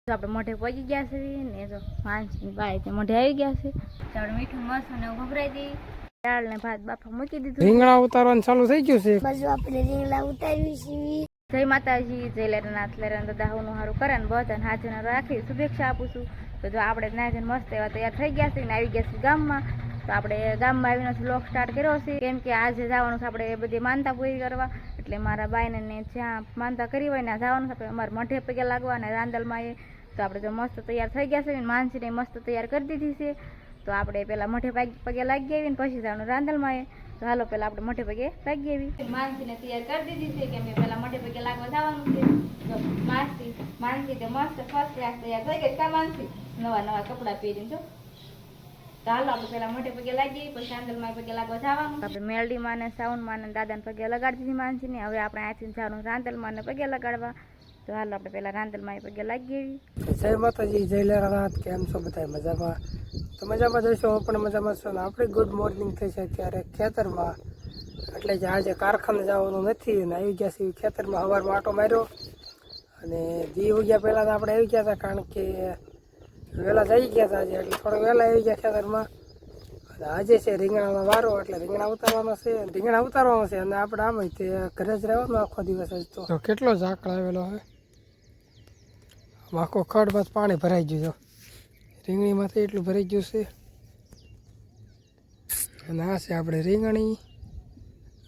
આપણે મોઢે પહોંચી ગયા છે ને તો માનસી બાય તે મોઢે આવી ગયા છે તો આપણે મીઠું મરસું ને ઘબરાઈ દઈ દાળ ને ભાત બાફા મૂકી દીધું રીંગણા ઉતારવાનું ચાલુ થઈ ગયું છે બાજુ આપણે રીંગણા ઉતારવી છે જય માતાજી જય લેરનાથ લેરન દાદા હોનું સારું કરે ને બધાને હાજર રાખી શુભેચ્છા આપું છું તો જો આપણે નાજન મસ્ત એવા તૈયાર થઈ ગયા છે ને આવી ગયા છે ગામમાં તો આપણે ગામમાં આવીને વ્લોગ સ્ટાર્ટ કર્યો છે કેમ કે આજે જવાનું છે આપણે બધી માનતા પૂરી કરવા એટલે મારા બાઈને જ્યાં માનતા કરી હોય ને જવાનું છે અમારે મોઢે પગે લાગવા અને રાંદલમાં એ તો આપણે તો મસ્ત તૈયાર થઈ ગયા છે ને માનસીને મસ્ત તૈયાર કરી દીધી છે તો આપણે પહેલાં મોઢે પગે લાગી આવી ને પછી જવાનું રાંદલમાં એ તો હાલો પહેલાં આપણે મોઢે પગે લાગી આવી માનસીને તૈયાર કરી દીધી છે કેમ કે પહેલાં મોઢે પગે લાગવા જવાનું છે તો માનસી તો મસ્ત ફર્સ્ટ ક્લાસ તૈયાર થઈ ગઈ કા માનસી નવા કપડાં પહેરીને જો તો હાલો આપણે પહેલાં મોઢે પગે લાગી પછી રાંદલમાં પગે લાગવા જવાનું આપણે મેલડીમાં ને સાઉન્ડમાં ને દાદાને પગે લગાડી દીધી માનસીને હવે આપણે અહીંથી જવાનું રાંદલમાં ને પગે લગાડવા તો હાલો આપણે પહેલાં રાંદલમાં પગે લાગી આવી જય માતાજી જય લેરાનાથ કેમ છો બધા મજામાં તો મજામાં જઈશું હું પણ મજામાં છું ને આપણે ગુડ મોર્નિંગ થઈ છે અત્યારે ખેતરમાં એટલે જે આજે કારખાને જવાનું નથી અને આવી ગયા છે ખેતરમાં સવારમાં આટો માર્યો અને દી ઉગ્યા પહેલાં તો આપણે આવી ગયા હતા કારણ કે વહેલા જઈ ગયા હતા આજે એટલે થોડા વહેલા આવી ગયા ખેતરમાં અને આજે છે રીંગણાનો વારો એટલે રીંગણા ઉતારવાનો છે રીંગણા ઉતારવાનો છે અને આપણે આમ તે ઘરે જ રહેવાનું આખો દિવસ જ તો કેટલો ઝાકળ આવેલો હોય આખો ખડ બસ પાણી ભરાઈ ગયું છે રીંગણીમાંથી એટલું ભરાઈ ગયું છે અને આ છે આપણે રીંગણી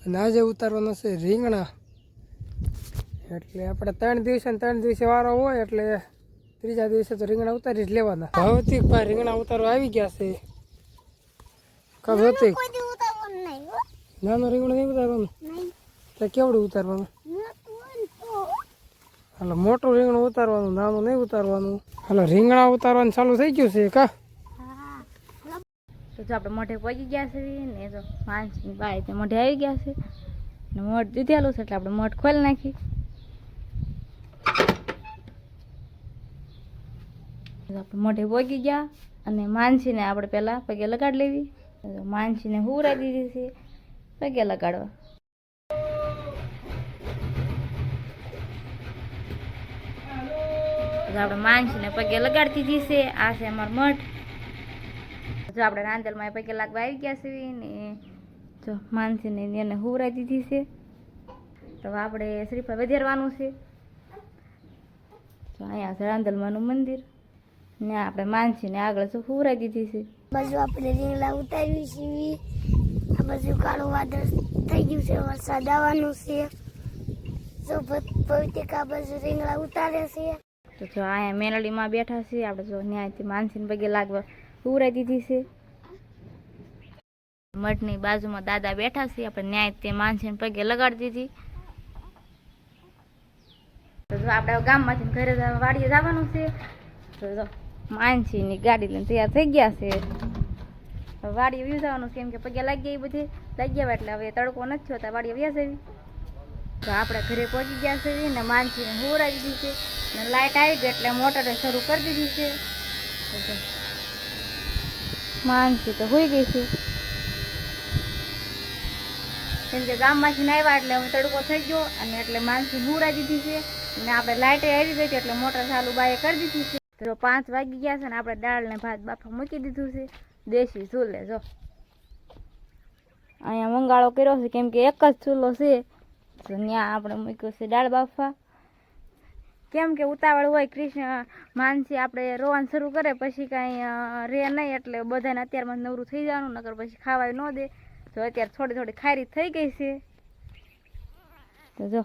અને આજે ઉતારવાનો છે રીંગણા એટલે આપણે 3 દિવસે વારો હોય એટલે ત્રીજા દિવસે તો રીંગણા ઉતારી જ લેવાના ભૌતિક ભાઈ રીંગણા ઉતારવા આવી ગયા છે ભૌતિક નાનું રીંગણું નહીં ઉતારવાનું તો કેવડું ઉતારવાનું હાલો મોટું રીંગણું ઉતારવાનું નાનું નહીં ઉતારવાનું હાલો રીંગણા ઉતારવાનું ચાલુ થઈ ગયું છે કા તો જો આપણે મોઢે પહોંચી ગયા છે ને તો માનસી બાય તે મોઢે આવી ગયા છે ને મોઢ દીધેલું છે એટલે આપણે મોઢ ખોલી નાખી આપણે મોઢે પહોંચી ગયા અને માનસીને આપણે પહેલાં પગે લગાડી લેવી માનસીને હુરાઈ દીધી છે પગે લગાડવા આપણે માનસીને પગે લગાડતી દીધી છે આ છે અમારો મઠ જો આપણે રાંદલમાં પગે લાગવા આવી ગયા છે ને જો માનસીને એને હુરાઈ દીધી છે તો આપણે શ્રીફળ વધારવાનું છે તો અહીંયા છે રાંદલમાનું મંદિર ને આપણે માનસીને આગળ શું હુરાઈ દીધી છે બાજુ આપણે રીંગણા ઉતારવી છે આ બાજુ કાળું વાદળ થઈ ગયું છે વરસાદ આવવાનું છે જો ભૌતિક આ બાજુ રીંગણા ઉતારે છે તો જો અહીંયા મેલડીમાં બેઠા છીએ આપણે જો ન્યાયથી માનસીને પગે લાગવા ઉરાઈ દીધી છે મઠની બાજુમાં દાદા બેઠા છીએ આપણે ન્યાયથી માનસીને પગે લગાડી દીધી તો જો આપણે ગામમાંથી ઘરે વાડીએ જવાનું છે તો જો માનસીની ગાડી લઈને તૈયાર થઈ ગયા છે વાડીએ વ્યુ જવાનું કેમ કે પગે લાગી ગઈ બધી લાગી ગયા એટલે હવે તડકો નથી થયો વાડીએ વ્યાસ આવી તો આપણે ઘરે પહોંચી ગયા છે ને માનસીને હુરાઈ દીધી છે ને લાઇટ આવી ગઈ એટલે મોટરે શરૂ કરી દીધી છે માનસી તો હોઈ ગઈ છે કેમ કે ગામમાંથી આવ્યા એટલે હવે તડકો થઈ ગયો અને એટલે માનસી હુરાઈ દીધી છે અને આપણે લાઇટે આવી ગઈ છે એટલે મોટર ચાલુ બાએ કરી દીધી છે તો 5 વાગી ગયા છે ને આપણે દાળ ને ભાત બાફા મૂકી દીધું છે દેશી ચૂલે જો અહીંયા મંગાળો કર્યો છે કેમ કે એક જ ચૂલો છે તો ત્યાં આપણે મૂક્યો છે દાળ બાફવા કેમ કે ઉતાવળ હોય કૃષ્ણ માનસી આપણે રોવાનું શરૂ કરે પછી કાંઈ રે નહીં એટલે બધાને અત્યારમાં નવરું થઈ જવાનું નકર પછી ખાવાય ન દે તો અત્યારે થોડી ખારી થઈ ગઈ છે તો જો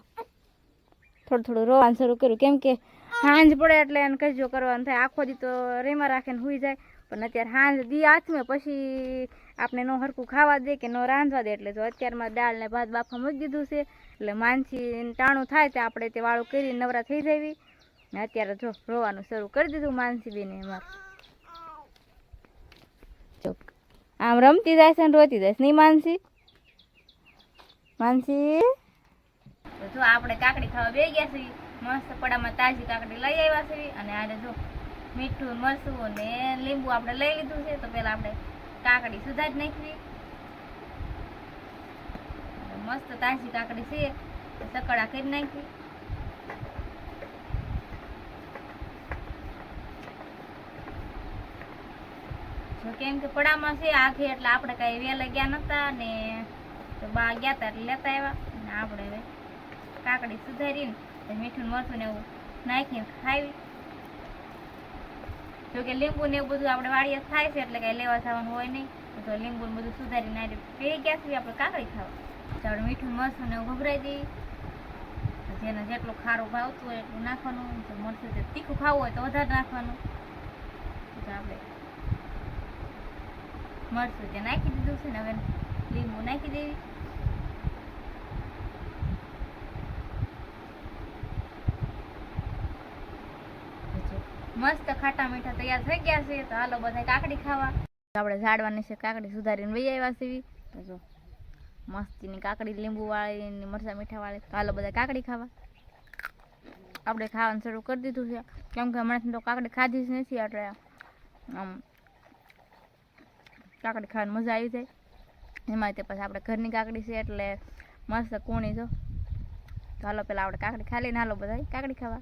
થોડું રોવાનું શરૂ કર્યું કેમ કે સાંજ પડે એટલે એને કજો કરવાનું થાય આખો દી તો રેમાં રાખીને સુઈ જાય પણ અત્યારે સાંજ દી હાથમાં પછી આપણે ન હરખું ખાવા દે કે ન રાંધવા દે એટલે જો અત્યારમાં દાળ ને ભાત બાફા મૂકી દીધું છે એટલે માનસી ટાણું થાય તો આપણે તે વાળું કરી નવરા થઈ જવી ને અત્યારે જો રોવાનું શરૂ કરી દીધું માનસી બેને અમારે આમ રમતી જાય છે ને રોતી જાય નહીં માનસી જો આપણે કાકડી ખાવા બે ગયા છીએ મસ્ત પડામાં તાજી કાકડી લઈ આવ્યા છે અને આને જો મીઠું મરચું ને લીંબુ આપણે લઈ લીધું છે તો પેલા આપણે કાકડી સુધારી નાખવી મસ્ત તાજી કાકડી છે સકડા કરી નાખી જો કેમ કે પડામાં છે આખી એટલે આપણે કાંઈ વહેલા ગયા નહોતા ને તો બા ગયા હતા એટલે લેતા આવ્યા ને આપણે હવે કાકડી સુધારીને મીઠું ને મરચું ને એવું નાખીને ખાવી. જોકે લીંબુ ને એવું બધું આપણે વાડીએ થાય છે એટલે કાંઈ લેવા જવાનું હોય નહીં. તો લીંબુ ને બધું સુધારીને પી ગયા છીએ આપણે કાકડી ખાવા. તો આપણે મીઠું મરચું ને એવું ભભરાઈ દઈએ. જેને જેટલું ખારું ભાવતું હોય એટલું નાખવાનું. તો મરચું જે તીખું ખાવું હોય તો વધારે નાખવાનું. તો આપણે મરચું જે નાખી દીધું છે ને હવે લીંબુ નાખી દેવી. મસ્ત ખાટા મીઠા તૈયાર થઈ ગયા છે. તો હાલો બધા કાકડી ખાવા. આપણે ઝાડવાની છે કાકડી સુધારીને વહી આવ્યા છીએ. તો જો મસ્તીની કાકડી લીંબુ વાળી ને મરચાં મીઠા વાળી. તો હાલો બધા કાકડી ખાવા. આપણે ખાવાનું શરૂ કરી દીધું છે કેમ કે હમણાંથી તો કાકડી ખાધી જ નથી એટલે આમ કાકડી ખાવાની મજા આવી જાય. એમાં તે પછી આપણે ઘરની કાકડી છે એટલે મસ્ત કૂણી જો. તો હાલો પેલા આપણે કાકડી ખાઈ લઈને હાલો બધા કાકડી ખાવા.